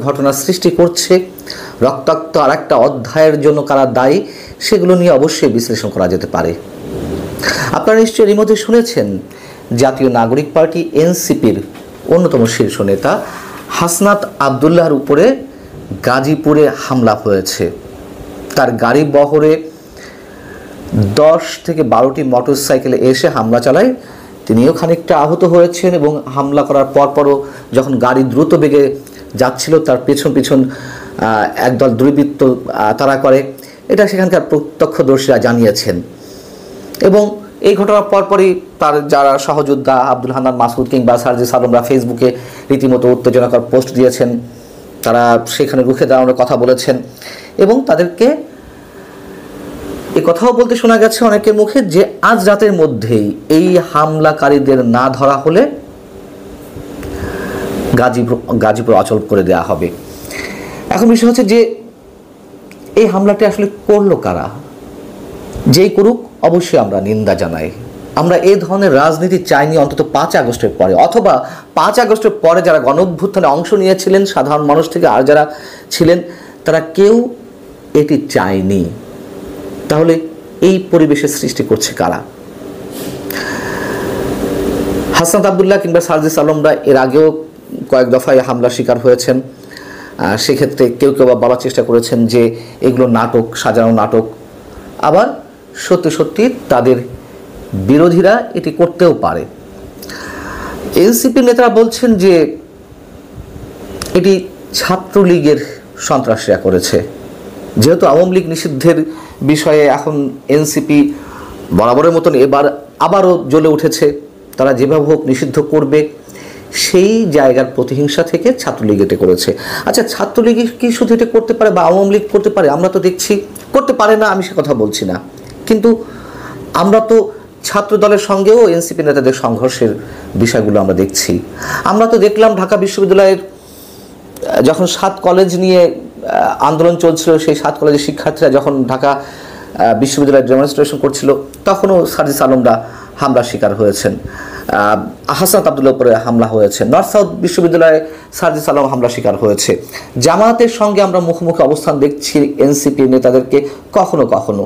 ঘটনা সৃষ্টি করছে, রক্তাক্ত আর একটা অধ্যায়ের জন্য কারা দায়ী সেগুলো নিয়ে অবশ্যই বিশ্লেষণ করা যেতে পারে। আপনারা নিশ্চয়ই এর মধ্যে শুনেছেন জাতীয় নাগরিক পার্টি এনসিপির অন্যতম শীর্ষ নেতা হাসনাত আবদুল্লাহর উপরে গাজীপুরে হামলা হয়েছে। তার গাড়ি বহরে 10 থেকে 12টি মোটরসাইকেলে এসে হামলা চালায়। তিনিও খানিকটা আহত হয়েছেন এবং হামলা করার পরপরও যখন গাড়ি দ্রুত বেগে যাচ্ছিল তার পেছন পেছন একদল দুর্বৃত্ত তাড়া করে, এটা সেখানকার প্রত্যক্ষদর্শীরা জানিয়েছেন। এবং এই ঘটনার পরপরই তার যারা সহযোদ্ধা আব্দুল হান্নান মাসুদ কিংবা সার্জিস আলমরা ফেসবুকে রীতিমতো উত্তেজনাকর পোস্ট দিয়েছেন, তারা সেখানে রুখে দাঁড়ানোর কথা বলেছেন এবং তাদেরকে এ কথাও বলতে শোনা গেছে অনেকের মুখে যে আজ রাতের মধ্যেই এই হামলাকারীদের না ধরা হলে গাজীপুর অচল করে দেওয়া হবে। এখন বিষয় হচ্ছে যে এই হামলাটি আসলে করলো কারা? যেই করুক অবশ্যই আমরা নিন্দা জানাই। আমরা এই ধরনের রাজনীতি চাইনি অন্তত 5 আগস্টের পরে, অথবা 5 আগস্টের পরে যারা গণঅভ্যুত্থানে অংশ নিয়েছিলেন সাধারণ মানুষ থেকে আর যারা ছিলেন তারা কেউ এটি চায়নি। তাহলে এই পরিবেশের সৃষ্টি করছে কারা? হাসনাত আবদুল্লাহ কিংবা সার্জিস আলমরা এর আগেও কয়েক দফায় হামলার শিকার হয়েছেন। সেক্ষেত্রে কেউ কেউ বলার চেষ্টা করেছেন যে এগুলো নাটক, সাজানো নাটক। আবার সত্যি সত্যি তাদের বিরোধীরা এটি করতেও পারে। এনসিপি নেতারা বলছেন যে এটি ছাত্রলীগের সন্ত্রাসীরা করেছে। যেহেতু আওয়ামী লীগ নিষিদ্ধের বিষয়ে এখন এনসিপি বরাবরের মতন এবার আবারও জ্বলে উঠেছে, তারা যেভাবে হোক নিষিদ্ধ করবে, সেই জায়গার প্রতিহিংসা থেকে ছাত্রলীগ এটা করেছে। আচ্ছা, ছাত্রলীগ কি শুধু এটা করতে পারে বা আওয়ামী লীগ করতে পারে? আমরা তো দেখছি করতে পারে না, আমি সে কথা বলছি না, কিন্তু আমরা তো ছাত্র দলের সঙ্গেও এনসিপি নেতাদের সংঘর্ষের বিষয়গুলো আমরা দেখছি। আমরা তো দেখলাম ঢাকা বিশ্ববিদ্যালয়ের যখন 7 কলেজ নিয়ে আন্দোলন চলছিল, সেই 7 কলেজের শিক্ষার্থীরা যখন ঢাকা বিশ্ববিদ্যালয়ে ডেমনস্ট্রেশন করছিল তখনও সার্জিস আলমরা হামলার শিকার হয়েছেন, হাসনাত আবদুল্লাহর উপরে হামলা হয়েছে, নর্থ সাউথ বিশ্ববিদ্যালয়ে সার্জিস আলম হামলা শিকার হয়েছে। জামায়াতের সঙ্গে আমরা মুখোমুখি অবস্থান দেখছি এনসিপি নেতাদেরকে কখনো কখনো।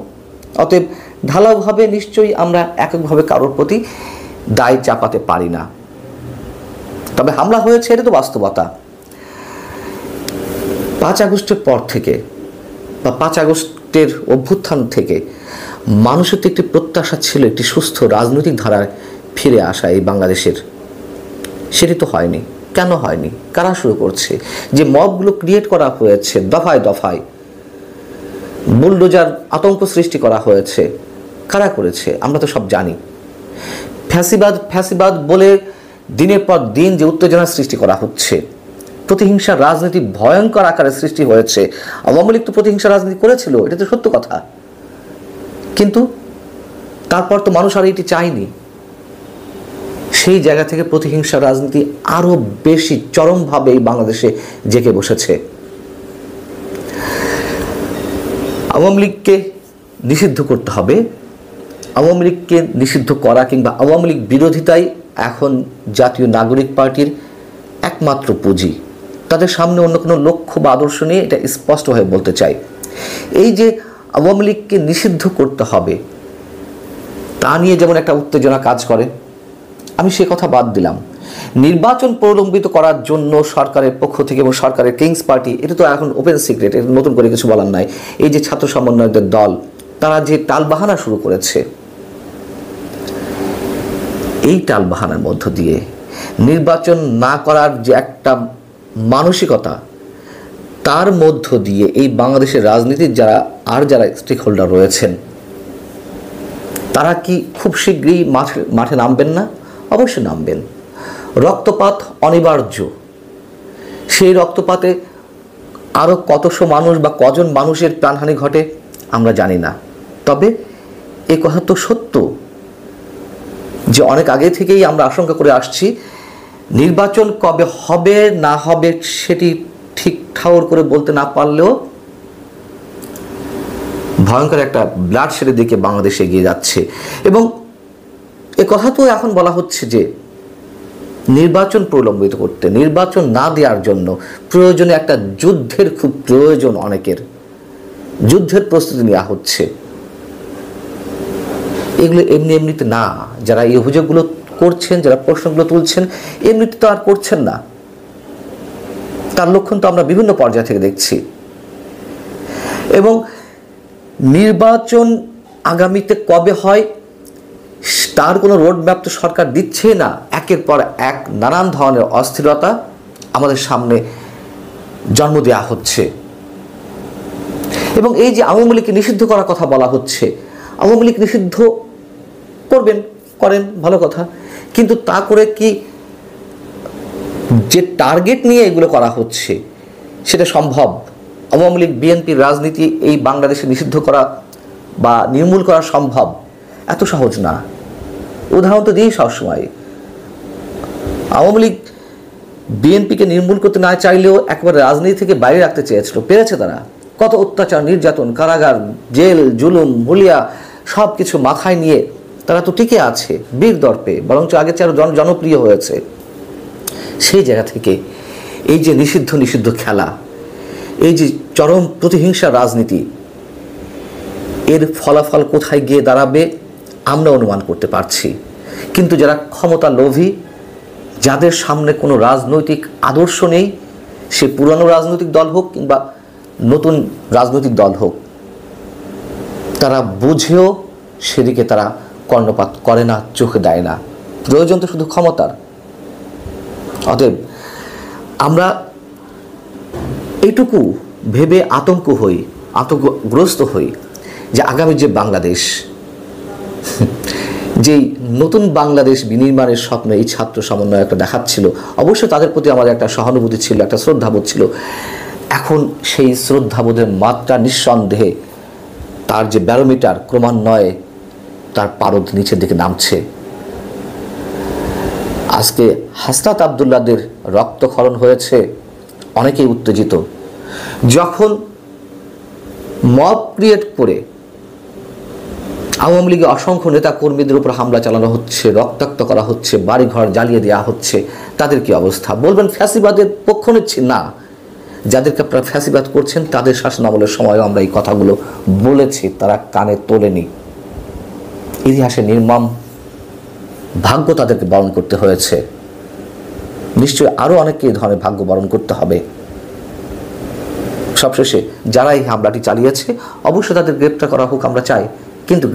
অতএব ঢালাওভাবে নিশ্চয়ই আমরা এককভাবে কারোর প্রতি দায় চাপাতে পারি না, তবে হামলা হয়েছে এটা তো বাস্তবতা। 5 আগস্টের পর থেকে বা 5 আগস্টের অভ্যুত্থান থেকে মানুষের তো একটি প্রত্যাশা ছিল একটি সুস্থ রাজনৈতিক ধারায় ফিরে আসা এই বাংলাদেশের, সেটি তো হয়নি। কেন হয়নি? কারা শুরু করছে? যে মবগুলো ক্রিয়েট করা হয়েছে দফায় দফায়, বুলডোজার আতঙ্ক সৃষ্টি করা হয়েছে, কারা করেছে আমরা তো সব জানি। ফ্যাসিবাদ বলে দিনের পর দিন যে উত্তেজনা সৃষ্টি করা হচ্ছে, প্রতিহিংসার রাজনীতি ভয়ঙ্কর আকারে সৃষ্টি হয়েছে। আওয়ামী লীগ তো প্রতিহিংসার রাজনীতি করেছিল, এটা তো সত্য কথা, কিন্তু তারপর তো মানুষ আর এটি চায়নি। সেই জায়গা থেকে প্রতিহিংসার রাজনীতি আরো বেশি চরমভাবে এই বাংলাদেশে জেগে বসেছে। আওয়ামী লীগকে নিষিদ্ধ করতে হবে। আওয়ামী লীগকে নিষিদ্ধ করা কিংবা আওয়ামী লীগ বিরোধিতাই এখন জাতীয় নাগরিক পার্টির একমাত্র পুঁজি। তাদের সামনে অন্য কোনো লক্ষ্য বা আদর্শ নিয়ে এটা স্পষ্টভাবে বলতে চাই। এই যে আওয়ামী লীগকে নিষিদ্ধ করতে হবে তা নিয়ে যেমন একটা উত্তেজনা কাজ করে, আমি সে কথা বাদ দিলাম। নির্বাচন প্রলম্বিত করার জন্য সরকারের পক্ষ থেকে এবং সরকারের কিংস পার্টি, এটা তো এখন ওপেন সিক্রেট, এটা নতুন করে কিছু বলার নাই। এই যে ছাত্র সমন্বয়কদের দল, তারা যে টালবাহানা শুরু করেছে, এই টালবাহানার মধ্য দিয়ে নির্বাচন না করার যে একটা মানসিকতা, তার মধ্য দিয়ে এই বাংলাদেশের রাজনীতির যারা স্টেক হোল্ডার রয়েছেন তারা কি খুব শীঘ্রই মাঠে নামবেন না? অবশ্যই নামবেন। রক্তপাত অনিবার্য। সেই রক্তপাতে আরও কতশো মানুষ বা কজন মানুষের প্রাণহানি ঘটে আমরা জানি না, তবে এ কথা তো সত্য যে অনেক আগে থেকেই আমরা আশঙ্কা করে আসছি নির্বাচন কবে হবে না হবে সেটি ঠিক ঠাউর করে বলতে না পারলেও ভয়ঙ্কর একটা ব্লাড শেডের দিকে বাংলাদেশে এগিয়ে যাচ্ছে। এবং এ কথা তো এখন বলা হচ্ছে যে নির্বাচন প্রলম্বিত করতে, নির্বাচন না দেওয়ার জন্য প্রয়োজনে একটা যুদ্ধের খুব প্রয়োজন, অনেকের যুদ্ধের প্রস্তুতি নেওয়া হচ্ছে। এগুলো এমনি এমনিতে না, যারা এই অভিযোগগুলো করছেন, যারা প্রশ্নগুলো তুলছেন, এমনিতে তো আর করছেন না। তার লক্ষণ তো আমরা বিভিন্ন পর্যায় থেকে দেখছি। এবং নির্বাচন আগামীতে কবে হয় তার কোনো রোডম্যাপ তো সরকার দিচ্ছে না। একের পর এক নানান ধরনের অস্থিরতা আমাদের সামনে জন্ম দেওয়া হচ্ছে। এবং এই যে আওয়ামী লীগকে নিষিদ্ধ করার কথা বলা হচ্ছে, আওয়ামী লীগ নিষিদ্ধ করেন, ভালো কথা, কিন্তু তা করে কি যে টার্গেট নিয়ে এগুলো করা হচ্ছে সেটা সম্ভব? আওয়ামী লীগ বিএনপির রাজনীতি এই বাংলাদেশে নিষিদ্ধ করা বা নির্মূল করা সম্ভব? এত সহজ না। উদাহরণ তো দিই সবসময়, আওয়ামী লীগ বিএনপিকে নির্মূল করতে না চাইলেও একবারে রাজনীতি থেকে বাইরে রাখতে চেয়েছিল, পেরেছে তারা। কত অত্যাচার, নির্যাতন, কারাগার, জেল, জুলুম, হুলিয়া সব কিছু মাথায় নিয়ে তারা তো টিকে আছে বীর দর্পে, বরঞ্চ আগের চেয়ে আরো জনপ্রিয় হয়েছে। সেই জায়গা থেকে এই যে নিষিদ্ধ খেলা, এই যে চরম প্রতিহিংসা রাজনীতি, এর ফলাফল কোথায় গিয়ে দাঁড়াবে আমরা অনুমান করতে পারছি। কিন্তু যারা ক্ষমতা লোভী, যাদের সামনে কোনো রাজনৈতিক আদর্শ নেই, সে পুরানো রাজনৈতিক দল হোক কিংবা নতুন রাজনৈতিক দল হোক, তারা বুঝেও সেদিকে তারা কর্ণপাত করে না, চোখে দেয় না। প্রয়োজন তো শুধু ক্ষমতার। অতএব আমরা এইটুকু ভেবে আতঙ্কগ্রস্ত হই যে আগামী যে বাংলাদেশ, যেই নতুন বাংলাদেশ বিনির্মাণের স্বপ্ন এই ছাত্র সমন্বয় একটা দেখাচ্ছিল, অবশ্যই তাদের প্রতি আমার একটা সহানুভূতি ছিল, একটা শ্রদ্ধাবোধ ছিল। এখন সেই শ্রদ্ধাবোধের মাত্রা নিঃসন্দেহে তার যে ব্যারোমিটার ক্রমান্বয়ে তার পারদ নিচের দিকে নামছে। আজকে হাসনাত আবদুল্লাহদের রক্তক্ষরণ হয়েছে, অনেকেই উত্তেজিত। যখন মব ক্রিয়েট করে আওয়ামী লীগের অসংখ্য নেতা কর্মীদের উপর হামলা চালানো হচ্ছে, রক্তাক্ত করা হচ্ছে, বাড়িঘর জ্বালিয়ে দেওয়া হচ্ছে, তাদের কি অবস্থা? বলবেন ফ্যাসিবাদের পক্ষ নিচ্ছি না, যাদেরকে আপনারা ফ্যাসিবাদ করছেন তাদের শাসনামলের সময়ও আমরা এই কথাগুলো বলেছি, তারা কানে তোলেনি। ইতিহাসে নির্মম ভাগ্য তাদেরকে বরণ করতে হয়েছে, নিশ্চয়ই আরো অনেককে এই ধরনের ভাগ্য বরণ করতে হবে। সবশেষে যারা এই হামলাটি চালিয়েছে অবশ্যই তাদের গ্রেপ্তার করা হোক আমরা চাই, কিন্তু